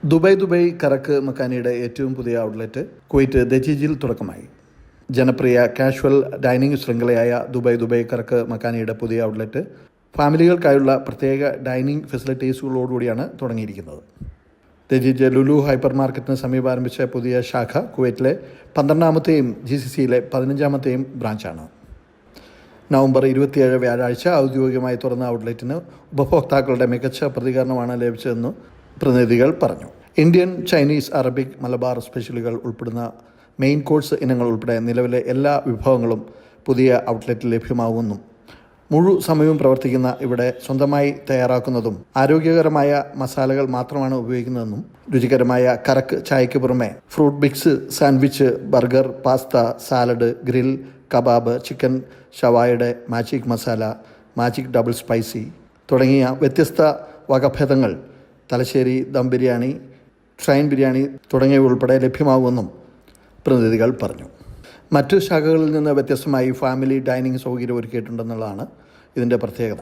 Dubai കറക്ക് മക്കാനിയുടെ ഏറ്റവും പുതിയ outlet Kuwait ദജീജിൽ തുടക്കമായി. ജനപ്രിയ കാഷ്വൽ ഡൈനിങ് ശൃംഖലയായ ദുബായ് കറക്ക് മക്കാനിയുടെ പുതിയ ഔട്ട്ലെറ്റ് ഫാമിലികൾക്കായുള്ള പ്രത്യേക ഡൈനിങ് ഫെസിലിറ്റീസുകളോടുകൂടിയാണ് തുടങ്ങിയിരിക്കുന്നത്. ദജീജ് ലുലു ഹൈപ്പർ മാർക്കറ്റിന് സമീപം ആരംഭിച്ച പുതിയ ശാഖ കുവൈറ്റിലെ 12ാമത്തെയും GCCയിലെ 15ാമത്തെയും ബ്രാഞ്ചാണ്. നവംബർ 27 വ്യാഴാഴ്ച ഔദ്യോഗികമായി തുറന്ന ഔട്ട്ലെറ്റിന് ഉപഭോക്താക്കളുടെ മികച്ച പ്രതികരണമാണ് ലഭിച്ചതെന്ന് പ്രതിനിധികൾ പറഞ്ഞു. ഇന്ത്യൻ, ചൈനീസ്, അറബിക്, മലബാർ സ്പെഷ്യലുകൾ ഉൾപ്പെടുന്ന മെയിൻ കോഴ്സ് ഇനങ്ങൾ ഉൾപ്പെടെ നിലവിലെ എല്ലാ വിഭവങ്ങളും പുതിയ ഔട്ട്ലെറ്റിൽ ലഭ്യമാകുമെന്നും സമയവും പ്രവർത്തിക്കുന്ന ഇവിടെ സ്വന്തമായി തയ്യാറാക്കുന്നതും ആരോഗ്യകരമായ മസാലകൾ മാത്രമാണ് ഉപയോഗിക്കുന്നതെന്നും രുചികരമായ കറക്ക് ചായയ്ക്ക് പുറമെ fruit mix, sandwich, burger, pasta, salad, grill, kebab, chicken ഷവായുടെ magic masala, magic double spicy തുടങ്ങിയ വ്യത്യസ്ത വകഭേദങ്ങൾ, തലശ്ശേരി ദം ബിരിയാണി, ട്രെയിൻ ബിരിയാണി തുടങ്ങിയവ ഉൾപ്പെടെ ലഭ്യമാകുമെന്നും പ്രതിനിധികൾ പറഞ്ഞു. മറ്റു ശാഖകളിൽ നിന്ന് വ്യത്യസ്തമായി ഫാമിലി ഡൈനിങ് സൗകര്യം ഒരുക്കിയിട്ടുണ്ടെന്നുള്ളതാണ് ഇതിൻ്റെ പ്രത്യേകത.